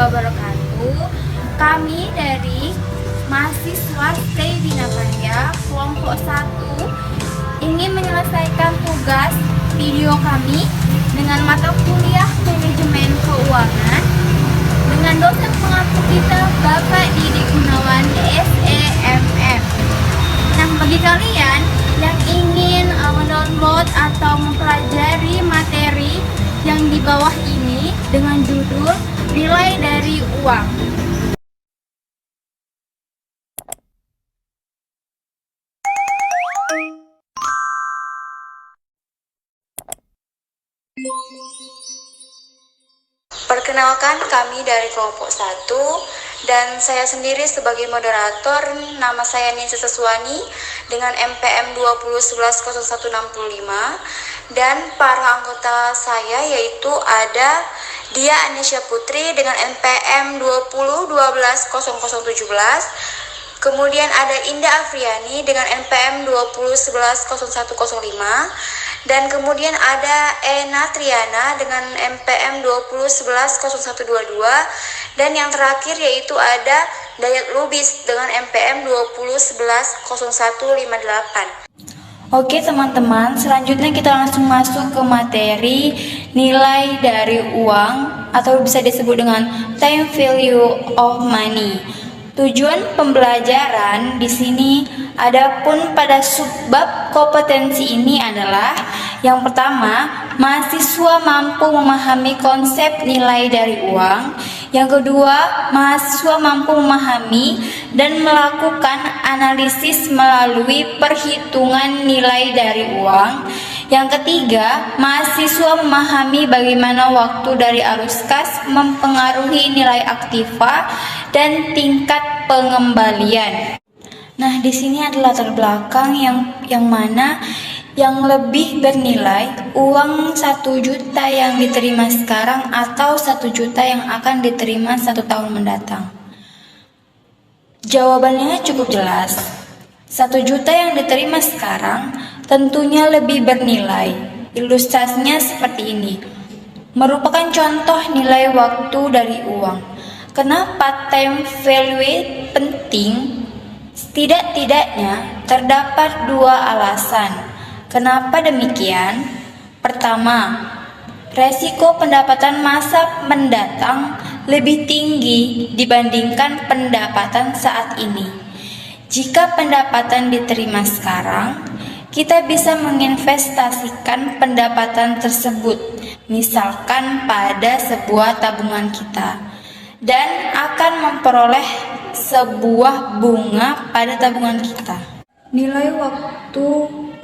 wabarakatuh. Kami dari mahasiswa Stay Bina Karya kelompok 1 ingin menyelesaikan tugas video kami dengan mata kuliah manajemen keuangan dengan dosen pengampu kita Bapak Didi Gunawan SEMM. Nah, bagi kalian yang ingin mendownload atau mempelajari materi yang di bawah ini dengan judul Nilai dari Uang. Perkenalkan, kami dari kelompok 1 dan saya sendiri sebagai moderator. Nama saya Ninsa Seswani dengan MPM 20110165 dan para anggota saya yaitu ada Dia Anisha Putri dengan NPM 20120017, kemudian ada Indah Afriani dengan NPM 20110105, dan kemudian ada Ena Triana dengan NPM 20110122, dan yang terakhir yaitu ada Dayat Lubis dengan NPM 20110158. Oke teman-teman, selanjutnya kita langsung masuk ke materi nilai dari uang atau bisa disebut dengan time value of money. Tujuan pembelajaran di sini adapun pada subbab kompetensi ini adalah yang pertama, mahasiswa mampu memahami konsep nilai dari uang. Yang kedua, mahasiswa mampu memahami dan melakukan analisis melalui perhitungan nilai dari uang. Yang ketiga, mahasiswa memahami bagaimana waktu dari arus kas mempengaruhi nilai aktiva dan tingkat pengembalian. Nah, di sini ada latar belakang yang mana yang lebih bernilai uang 1 juta yang diterima sekarang atau 1 juta yang akan diterima 1 tahun mendatang. Jawabannya cukup jelas. 1 juta yang diterima sekarang tentunya lebih bernilai. Ilustrasinya seperti ini. Merupakan contoh nilai waktu dari uang. Kenapa time value penting? Setidak-tidaknya terdapat 2 alasan. Kenapa demikian? Pertama, resiko pendapatan masa mendatang lebih tinggi dibandingkan pendapatan saat ini. Jika pendapatan diterima sekarang, kita bisa menginvestasikan pendapatan tersebut, misalkan pada sebuah tabungan kita, dan akan memperoleh sebuah bunga pada tabungan kita. Nilai waktu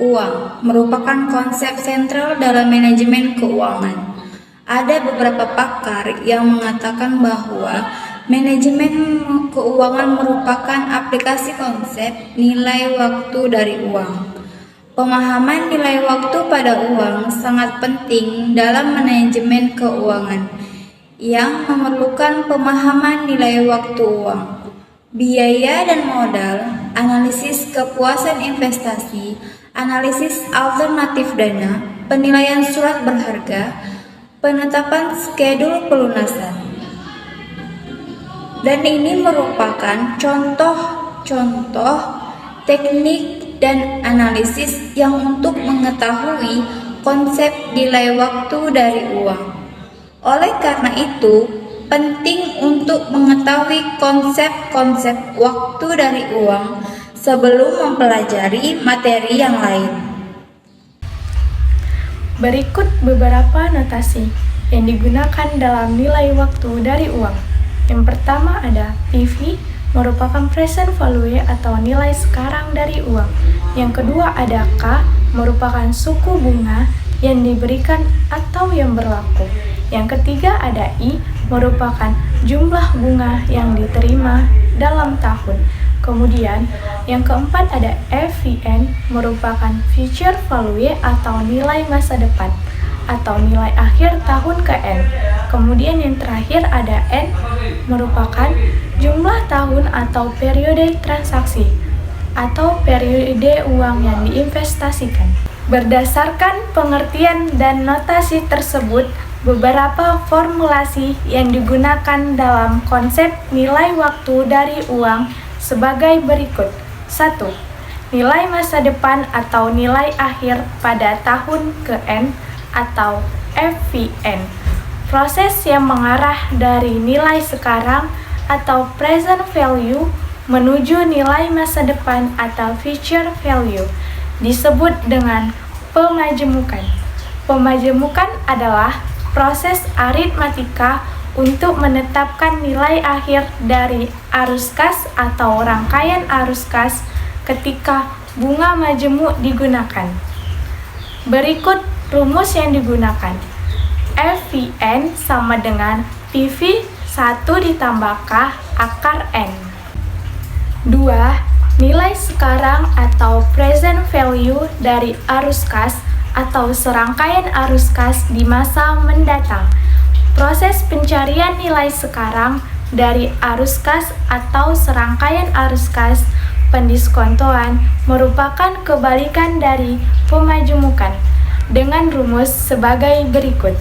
uang merupakan konsep sentral dalam manajemen keuangan. Ada beberapa pakar yang mengatakan bahwa manajemen keuangan merupakan aplikasi konsep nilai waktu dari uang. Pemahaman nilai waktu pada uang sangat penting dalam manajemen keuangan yang memerlukan pemahaman nilai waktu uang, biaya dan modal, analisis kepuasan investasi, analisis alternatif dana, penilaian surat berharga, penetapan skedul pelunasan. Dan ini merupakan contoh-contoh teknik dan analisis yang untuk mengetahui konsep nilai waktu dari uang. Oleh karena itu, penting untuk mengetahui konsep-konsep waktu dari uang sebelum mempelajari materi yang lain. Berikut beberapa notasi yang digunakan dalam nilai waktu dari uang. Yang pertama ada PV, merupakan present value atau nilai sekarang dari uang. Yang kedua ada K, merupakan suku bunga yang diberikan atau yang berlaku. Yang ketiga ada I, merupakan jumlah bunga yang diterima dalam tahun. Kemudian yang keempat ada FVN, merupakan future value atau nilai masa depan atau nilai akhir tahun ke N. Kemudian yang terakhir ada N, merupakan jumlah tahun atau periode transaksi atau periode uang yang diinvestasikan. Berdasarkan pengertian dan notasi tersebut, Beberapa formulasi yang digunakan dalam konsep nilai waktu dari uang sebagai berikut. 1. Nilai masa depan atau nilai akhir pada tahun ke-N atau FVN. Proses yang mengarah dari nilai sekarang atau present value menuju nilai masa depan atau future value disebut dengan pemajemukan. Pemajemukan adalah proses aritmatika untuk menetapkan nilai akhir dari arus kas atau rangkaian arus kas ketika bunga majemuk digunakan. Berikut rumus yang digunakan. FVN sama dengan PV 1 ditambah K akar N. 2. Nilai sekarang atau present value dari arus kas atau serangkaian arus kas di masa mendatang. Proses pencarian nilai sekarang dari arus kas atau serangkaian arus kas pendiskontoan merupakan kebalikan dari pemajemukan dengan rumus sebagai berikut.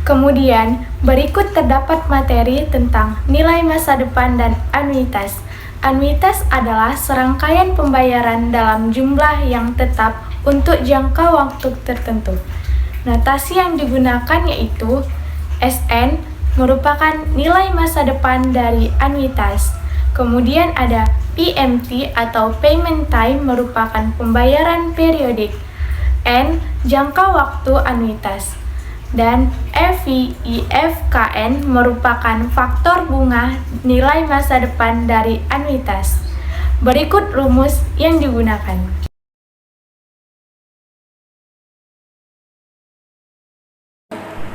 Kemudian, berikut terdapat materi tentang nilai masa depan dan anuitas. Anuitas adalah serangkaian pembayaran dalam jumlah yang tetap untuk jangka waktu tertentu. Notasi yang digunakan yaitu SN merupakan nilai masa depan dari anuitas. Kemudian ada PMT atau payment time merupakan pembayaran periodik. N jangka waktu anuitas. Dan FVIFKN merupakan faktor bunga nilai masa depan dari anuitas. Berikut rumus yang digunakan.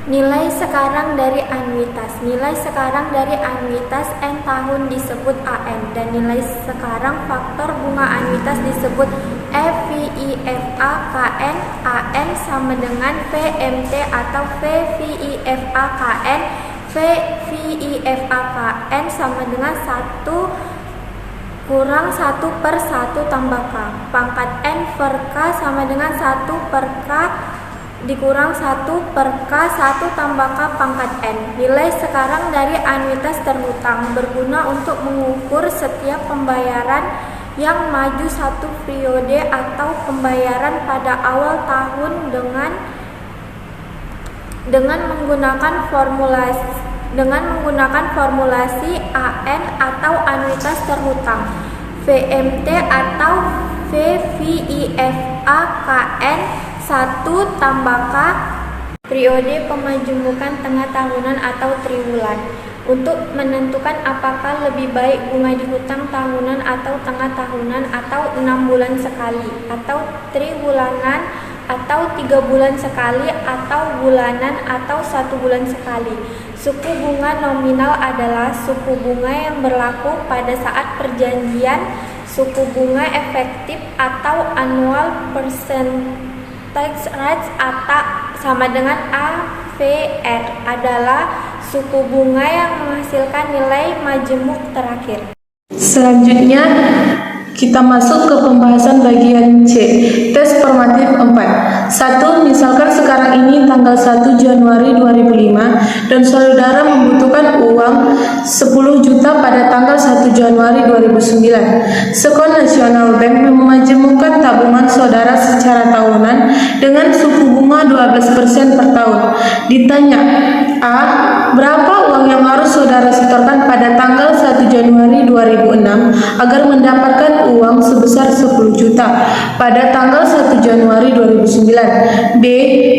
Nilai sekarang dari anuitas. Nilai sekarang dari anuitas N tahun disebut AN dan nilai sekarang faktor bunga anuitas disebut FVIFAKN. AN sama dengan PMT atau VVIFAKN. VVIFAKN sama dengan 1 kurang 1 per 1 tambah K. Pangkat N per K sama dengan 1 per K dikurang 1 per K 1 tambah K pangkat N. Nilai sekarang dari anuitas terhutang berguna untuk mengukur setiap pembayaran yang maju satu periode atau pembayaran pada awal tahun dengan menggunakan formulasi AN atau anuitas terhutang, VMT atau VVIFAKN 1 tambah K periode pemajemukan tengah tahunan atau triwulan untuk menentukan apakah lebih baik bunga dihutang tahunan atau tengah tahunan atau 6 bulan sekali atau triwulanan atau 3 bulan sekali atau bulanan atau 1 bulan sekali. Suku bunga nominal adalah suku bunga yang berlaku pada saat perjanjian. Suku bunga efektif atau annual percentage rate atau sama dengan APR adalah suku bunga yang menghasilkan nilai majemuk terakhir. Selanjutnya kita masuk ke pembahasan bagian C, tes formatif 4. 1. Misalkan sekarang ini tanggal 1 Januari 2005 dan saudara membutuhkan uang 10 juta pada tanggal 1 Januari 2009. Sekon Nasional Bank memajemukkan tabungan saudara secara tahunan dengan suku bunga 12% per tahun. Ditanya, A. Berapa uang yang harus saudara setorkan pada tanggal 1 Januari 2006 agar mendapatkan uang sebesar 10 juta pada tanggal 1 Januari 2009. B.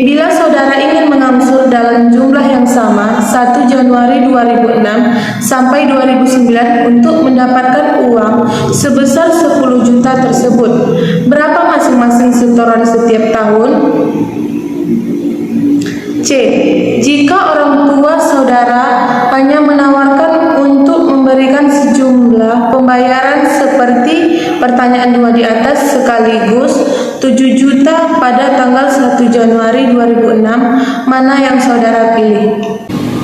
Bila saudara ingin mengangsur dalam jumlah yang sama 1 Januari 2006 sampai 2009 untuk mendapatkan uang sebesar 10 juta tersebut, berapa masing-masing setoran setiap tahun? C. Jika orang tua saudara hanya menawarkan untuk memberikan sejumlah pembayaran seperti pertanyaan 2 di atas sekaligus 7 juta pada tanggal 1 Januari 2006, mana yang saudara pilih?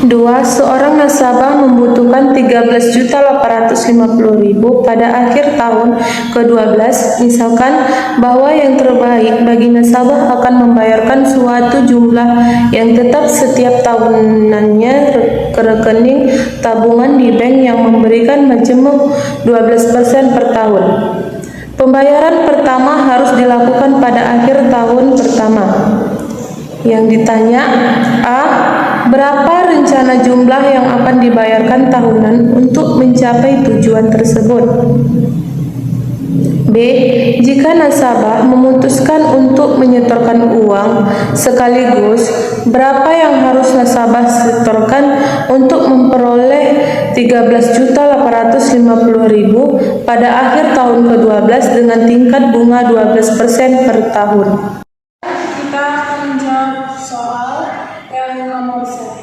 2. Seorang nasabah membutuhkan 13.850.000 pada akhir tahun ke-12. Misalkan bahwa yang terbaik bagi nasabah akan membayarkan suatu jumlah yang tetap setiap tahunannya ke rekening tabungan di bank yang memberikan majemuk 12% per tahun. Pembayaran pertama harus dilakukan pada akhir tahun pertama. Yang ditanya, A. Berapa rencana jumlah yang akan dibayarkan tahunan untuk mencapai tujuan tersebut? B. Jika nasabah memutuskan untuk menyetorkan uang sekaligus, berapa yang harus nasabah setorkan untuk memperoleh 13.850.000 pada akhir tahun ke-12 dengan tingkat bunga 12% per tahun? Kita akan menjawab soal yang nomor 1.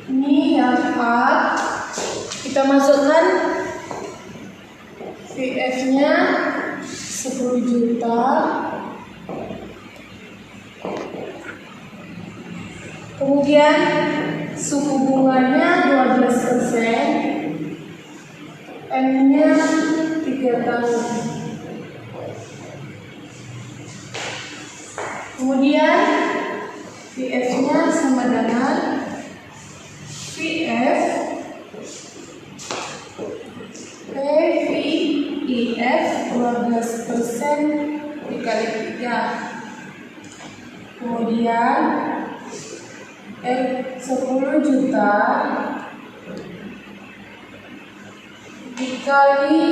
Ini yang A. Kita masukkan VF-nya 10 juta. Kemudian suku bunganya 12%. M-nya 3 tahun. Kemudian VF-nya sama dengan VF PVIF 12% dikali 3. Kemudian 10 juta dikali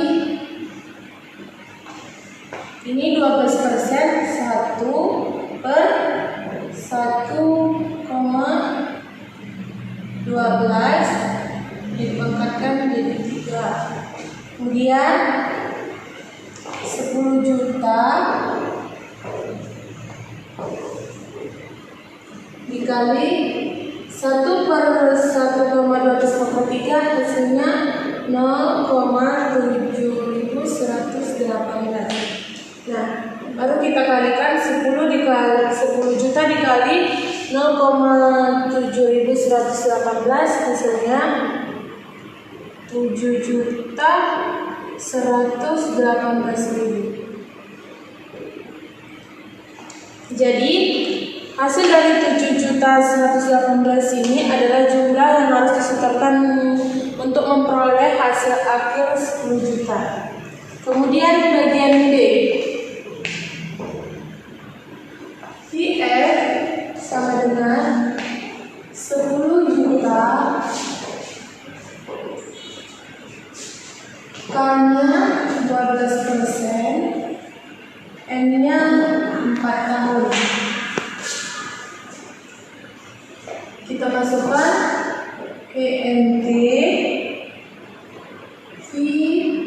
ini 12%, 1 per 1,12 dipangkatkan menjadi 3. Kemudian 10 juta dikali 1 per 1,12 hasilnya 0,7118. Nah, baru kita kalikan 10 juta dikali 0,7118 hasilnya 7.118.000. Jadi hasil dari 7.118 ini adalah jumlah yang harus disetorkan untuk memperoleh hasil akhir 10 juta. Kemudian bagian B, VF sama dengan 10 juta K-nya 12%, N-nya 4 tahun. Kita masukkan PNT VFIV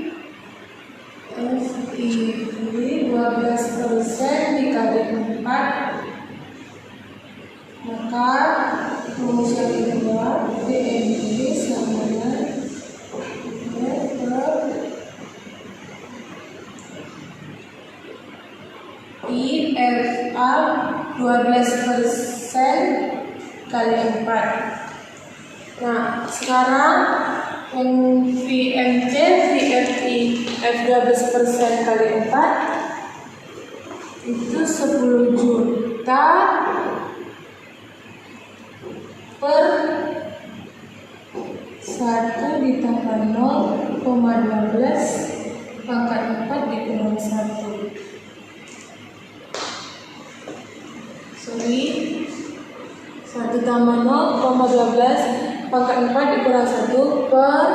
12% dikali 4, maka rumus yang kedua PNT sama dengan IFA 12% kali 4. Nah, sekarang yang VMC VFI F12% kali 4 itu 10 juta per 1 ditambah 0,12 pangkat 4 dikurang 1. Sorry, 1 tambah 0,12 pangkat 4 dikurang 1 per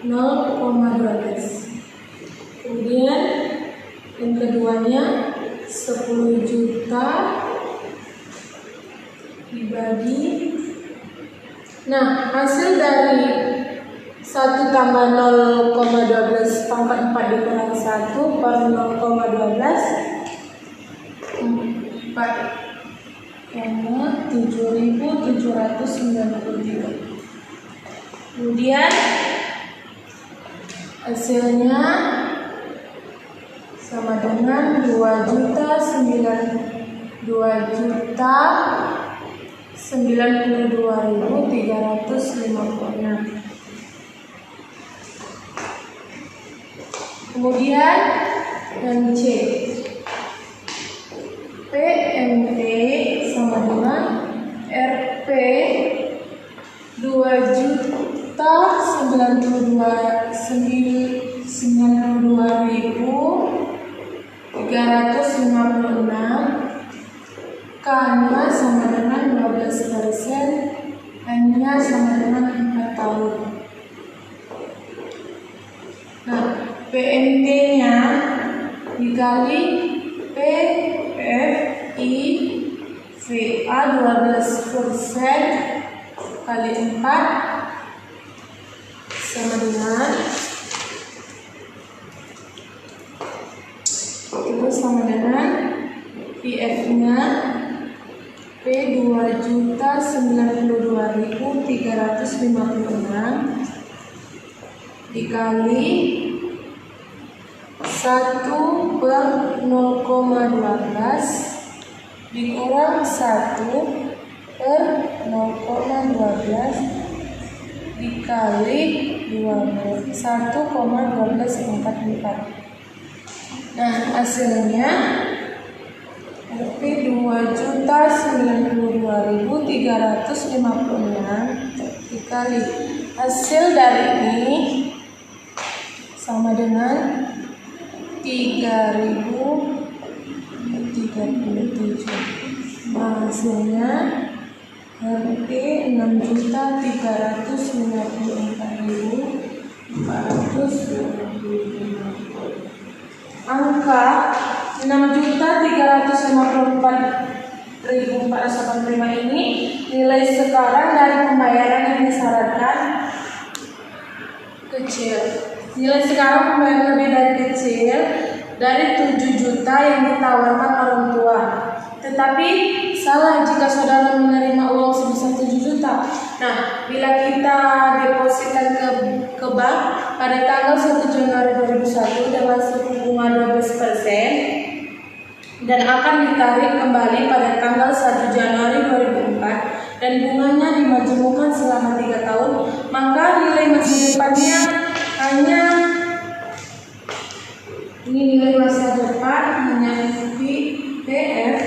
0,12. Kemudian yang keduanya 10 juta dibagi. Nah, hasil dari 1 tambah 0,12 pangkat 4 dikurang 1 per 0,12 4 7.793. Kemudian hasilnya sama dengan 2.999.000 92.356. Kemudian yang C, PMT sama dengan RP 2.092.356, K-nya sama dengan 12%, N-nya sama dengan 4 tahun. Nah, PMT-nya dikali PFIVA 12% kali 4 sama dengan PF-nya P2.092.356 dikali 1/0,12 dikurang 1/0,12 dikali 1,1244. Nah, hasilnya Rp 2.092.356 dikali hasil dari ini sama dengan 3.037. Nah, hasilnya Rp 6.354.425. Angka 6.354.485 ini nilai sekarang dari pembayaran yang disyaratkan kecil. Nilai sekarang pembayaran lebih dari kecil dari 7 juta yang ditawarkan orang tua. Tetapi salah jika saudara menerima uang sebesar 7 juta. Nah, bila kita depositkan ke bank pada tanggal 1 Januari 2001 dengan suku bunga 12% dan akan ditarik kembali pada tanggal 1 Januari 2004 dan bunganya dimajemukkan selama 3 tahun, maka nilai masa depannya hanya ini nilai masa depan hanya PF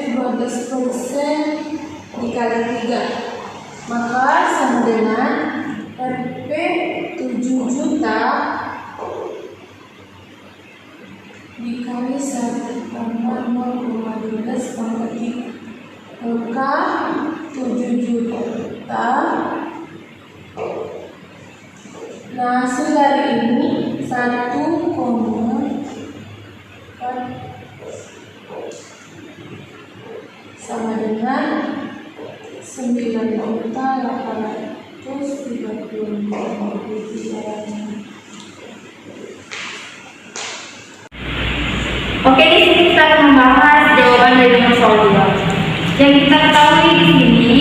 12% dikali 3, maka sama dengan Rp 7 juta dikali 1 tambah 0,12 tambah 3, maka 7 juta. Nah, hasil dari ini 1,4 sama dengan 9.835.300. Oke, di sini kita akan membahas jawaban dari nomor soal 2. Yang kita ketahui di sini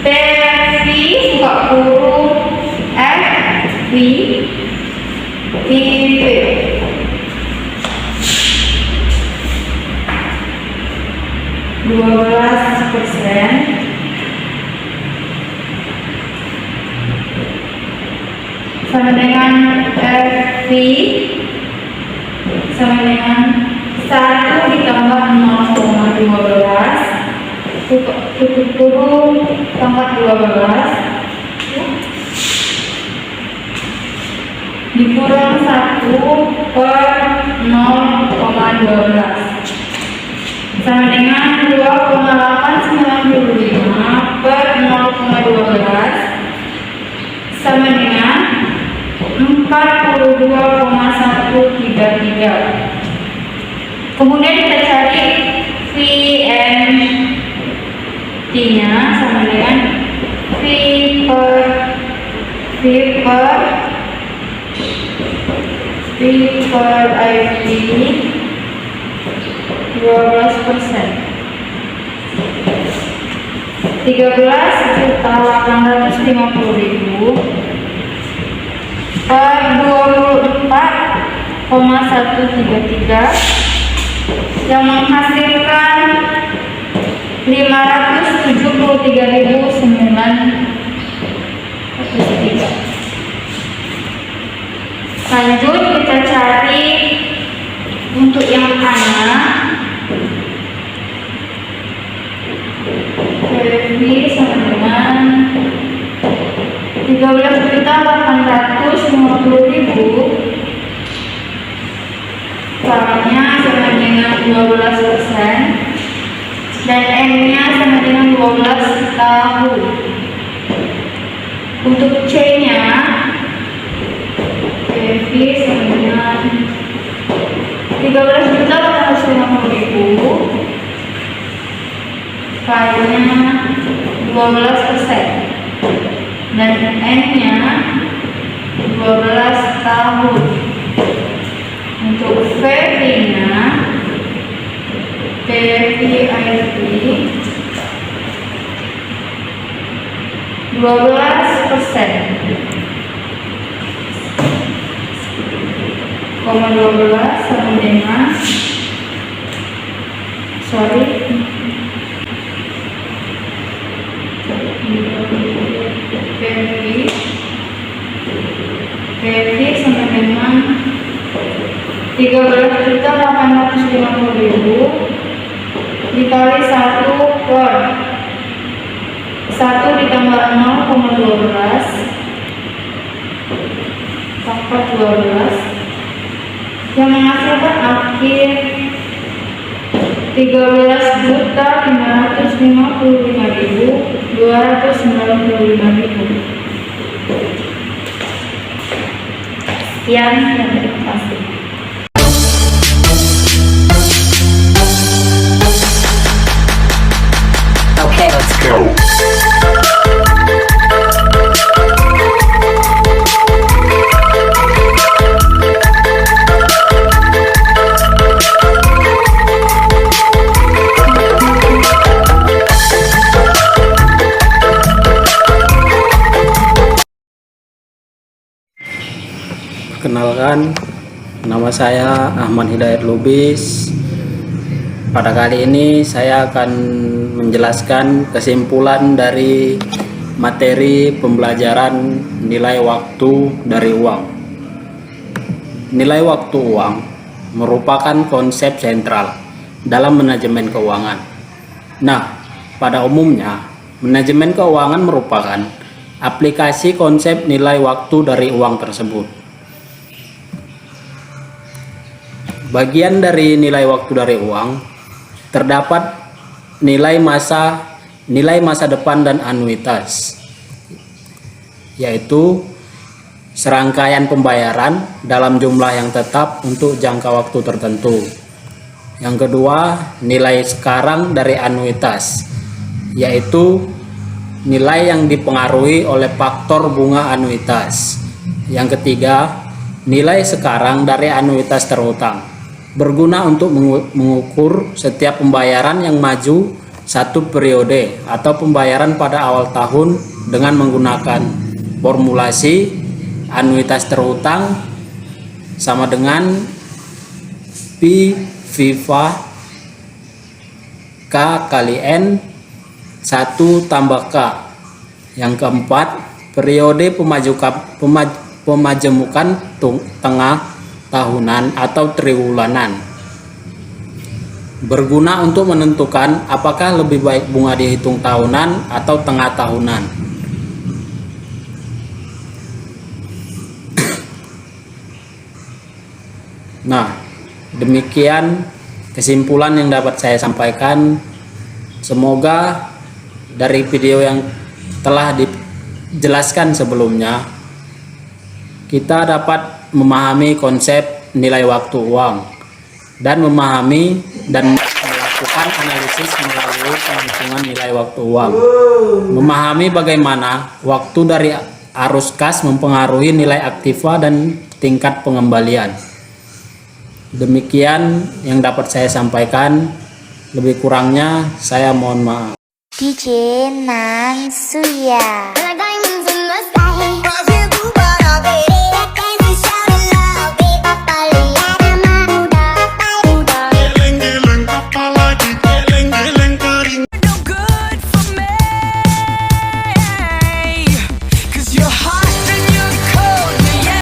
PV buka kurung FV IV 12% sama dengan FV sama dengan 1 ditambah 0,12 tutup kurung tambah 12 dikurang 1/0,12 sama dengan 2,895 per 0,12 sama dengan 42,133. Kemudian kita cari VNT nya sama dengan V per IP 12%, 13.850.000 per 24,133 yang menghasilkan 573.903. Lanjut kita cari untuk yang anak. PV sama dengan 13.850.000. K-nya sama dengan 12% dan M-nya sama dengan 12 tahun. Untuk C-nya PV sama dengan 13.850.000. K-nya 12% dan N-nya 12 tahun. Untuk VV-nya PVIP 12%, 12 sama dengan PV sama dengan 13.850.000 dikali 1 per 1 ditambah 0,12 tambah 12 yang menghasilkan akhir 13.555.295.000. Sekian dan terima kasih. Okay, let's go. Perkenalkan, nama saya Ahmad Hidayat Lubis. Pada kali ini saya akan menjelaskan kesimpulan dari materi pembelajaran nilai waktu dari uang. Nilai waktu uang merupakan konsep sentral dalam manajemen keuangan. Nah, pada umumnya manajemen keuangan merupakan aplikasi konsep nilai waktu dari uang tersebut. Bagian dari nilai waktu dari uang terdapat nilai masa depan dan anuitas, yaitu serangkaian pembayaran dalam jumlah yang tetap untuk jangka waktu tertentu. Yang kedua, nilai sekarang dari anuitas, yaitu nilai yang dipengaruhi oleh faktor bunga anuitas. Yang ketiga, nilai sekarang dari anuitas terhutang, berguna untuk mengukur setiap pembayaran yang maju satu periode atau pembayaran pada awal tahun dengan menggunakan formulasi anuitas terhutang sama dengan P Viva K kali N 1 tambah K. Yang keempat, periode pemajemukan tengah tahunan atau triwulanan, berguna untuk menentukan apakah lebih baik bunga dihitung tahunan atau tengah tahunan. Nah, demikian kesimpulan yang dapat saya sampaikan. Semoga dari video yang telah dijelaskan sebelumnya kita dapat memahami konsep nilai waktu uang dan memahami dan melakukan analisis melalui penghitungan nilai waktu uang. Memahami bagaimana waktu dari arus kas mempengaruhi nilai aktiva dan tingkat pengembalian. Demikian yang dapat saya sampaikan. Lebih kurangnya saya mohon maaf. DJ Nansuya.